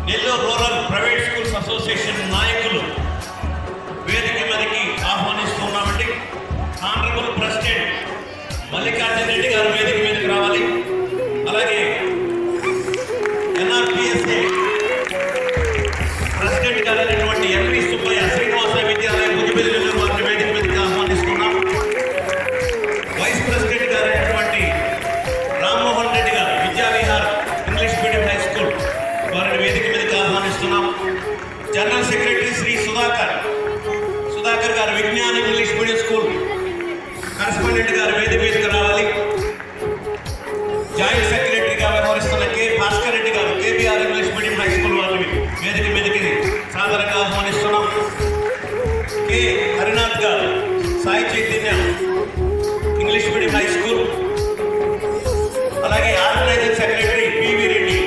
Nellore rural private schools association నాయకులు వేదిక మీదకి ఆహ్వానిస్తున్నామండి. ఆనరబుల్ ప్రెసిడెంట్ మల్లికార్జున రెడ్డి గారు వేదిక మీదకి రావాలి. అలాగే NRPSA ప్రెసిడెంట్ గారు అయినటువంటి ఎంవి సుబ్బయ్య శ్రీనివాస విద్యాలయం భుజబిల్లి నెల్లూరు వారిని వేదిక మీదకి ఆహ్వానిస్తున్నాం. వైస్ ప్రెసిడెంట్ గారు అయినటువంటి రామ్మోహన్ రెడ్డి గారు Vidya Vihar English medium high school వారిని వేదిక మీదకి ఆహ్వానిస్తున్నాం. జనరల్ సెక్రటరీ శ్రీ సుధాకర్ గారు విజ్ఞాన ఇంగ్లీష్ మీడియం స్కూల్ కరెస్పాండెంట్ గారు వేదిక మీదకి రావాలి. జాయింట్ సెక్రటరీగా వ్యవహరిస్తున్న కె భాస్కర్ రెడ్డి గారు KBR English medium high school వారిని వేదిక మీదకి సాదరంగా ఆహ్వానిస్తున్నాం. కె హరినాథ్ గారు Sai Chaitanya English medium high school, అలాగే organising secretary PV Reddy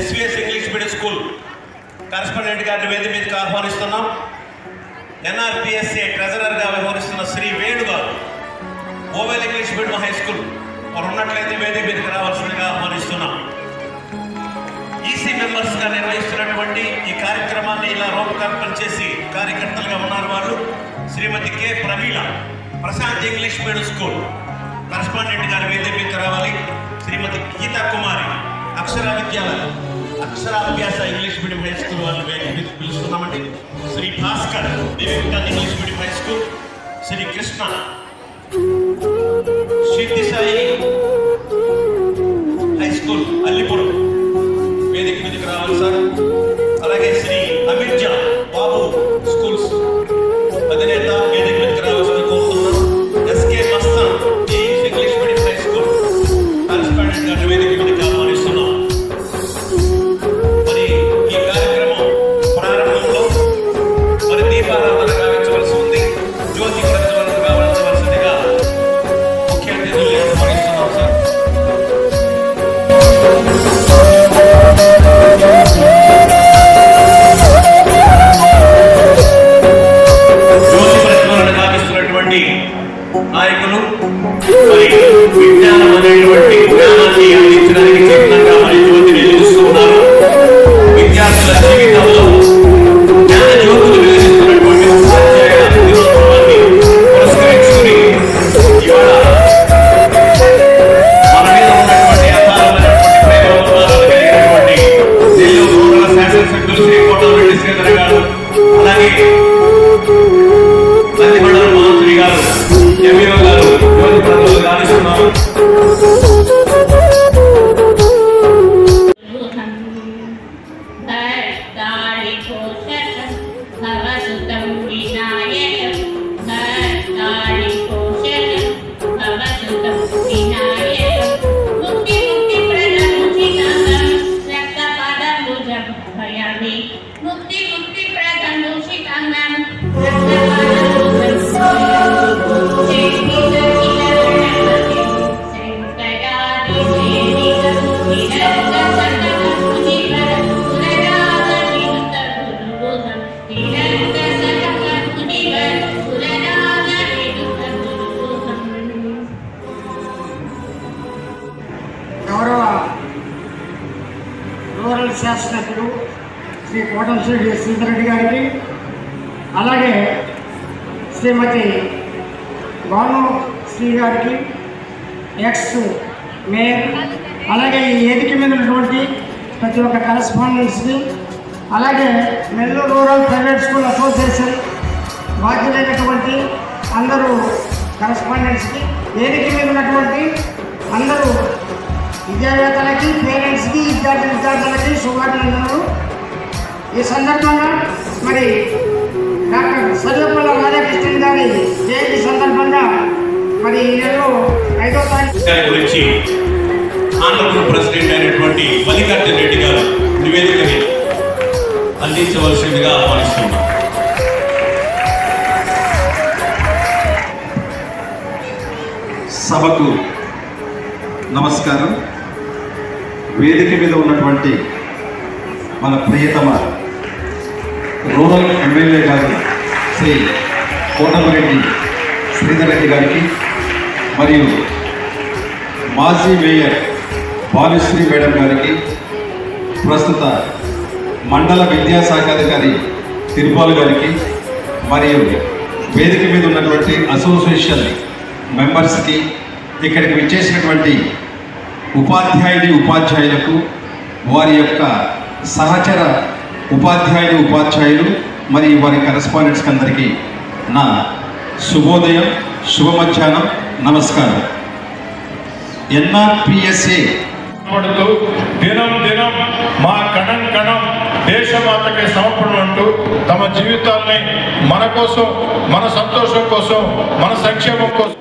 SVS English medium school correspondent గారిని వేదిక మీదకి ఆహ్వానిస్తున్నాం. NRPSA ట్రెజరర్గా వ్యవహరిస్తున్న శ్రీ వేణు గారు ఓవెల్ ఇంగ్లీష్ మీడియం హై స్కూల్ వారు ఉన్నట్లయితే వేదిక మీదకి రావాల్సిందిగా ఆహ్వానిస్తున్నాం. EC మెంబర్స్గా నిర్వహిస్తున్నటువంటి ఈ కార్యక్రమాన్ని ఇలా రూపకల్పన చేసి కార్యకర్తలుగా ఉన్నారు వాళ్ళు. Shrimati K Pramila Prashanth English medium school correspondent గారి వేదిక మీదకి రావాలి. Shrimati Geetha Kumari Aksharabhyasa English medium high school వాళ్ళు వేదిక మీదకి పిలుస్తున్నామండి. Shri Bhaskar Vivekananda English medium high school, Shri Krishna Siddhi Sai high school Allipuram వేదిక మీదకి రావాలి సార్. అలాగే శ్రీ అమిర్జా బాబు స్కూల్స్ అధినేత వేదిక మీదకి రావాల్సింది కోరుతున్నాం. SK Mastan English medium high school correspondent గారిని వేదిక మీదకి ఆహ్వానిస్తున్నాం. మరి ఈ కార్యక్రమం ప్రారంభంలో మరి దీపారాధన గావించవలసి ఉంది. జ్యోతి ప్రజ్వలన గావించవలసిందిగా ముఖ్య అతిథుల్ని ఆహ్వానిస్తున్నాం సార్. జ్యోతి ప్రజ్వలన గావిస్తున్నటువంటి నాయకులు మరి విజ్ఞానం అనేటువంటి జ్ఞానాన్ని అందించడానికి చిహ్నంగా మరి జ్యోతిని వెలిగిస్తున్నారు. విద్యార్థుల జీవితంలో జ్ఞాన జ్యోతులు వెలిగిస్తున్నటువంటి ఉపాధ్యాయ దినోత్సవాన్ని పురస్కరించుకుని ఇవాళ మన మీద ఉన్నటువంటి అపారమైనటువంటి ప్రేమాభిమానాలు కలిగినటువంటి నెల్లూరు రూరల్ శాసనసభ్యులు శ్రీ కోటమిరెడ్డి శ్రీధర్ గారు, అలాగే నందిమండల మంత్రి గారు MVO గారు జ్యోతి ప్రజ్వలన గావిస్తున్నారు. రూరల్ శాసనసభ్యులు శ్రీ కోటమిరెడ్డి శ్రీధర్ రెడ్డి గారికి, అలాగే శ్రీమతి భానుశ్రీ గారికి, ఎక్స్ మేయర్, అలాగే ఈ వేదిక మీద ఉన్నటువంటి ప్రతి ఒక్క కరెస్పాండెంట్స్ని, అలాగే Nellore rural private school association బాధ్యులైనటువంటి అందరూ కరెస్పాండెంట్స్కి, వేదిక మీద ఉన్నటువంటి అందరూ విద్యావేత్తలకి, పేరెంట్స్కి, విద్యార్థులకి శుభాభినందనలు. ఈ సందర్భంగా మరి డాక్టర్ సర్వేపల్లి రాధాకృష్ణన్ గారి జయంతి సందర్భంగా మరి ఈ నెలలో 5వ తారీఖు గురించి ఆంధ్రప్రదేశ్ ప్రెసిడెంట్ అయినటువంటి మల్లికార్జున రెడ్డి గారు నివేదికని అందించవలసిందిగా ఆహ్వానిస్తున్నాం. సభకు నమస్కారం. వేదిక మీద ఉన్నటువంటి మన ప్రియతమ రూరల్ ఎమ్మెల్యే గారు శ్రీ కోటమిరెడ్డి శ్రీధర్ రెడ్డి గారికి, మరియు మాజీ మేయర్ భానుశ్రీ మేడం గారికి, ప్రస్తుత మండల విద్యాశాఖాధికారి తిరుపాల్ గారికి, మరియు వేదిక మీద ఉన్నటువంటి అసోసియేషన్ మెంబర్స్కి, ఇక్కడికి విచ్చేసినటువంటి ఉపాధ్యాయులకు, వారి యొక్క సహచర ఉపాధ్యాయులు మరియు వారి కరెస్పాండెంట్స్కి అందరికీ నా శుభోదయం, శుభ మధ్యాహ్నం, నమస్కారం. NRPSA దినం దినం మా కణం దేశమాతకి సమర్పణ అంటూ తమ జీవితాల్ని మన కోసం, మన సంతోషం కోసం, మన సంక్షేమం కోసం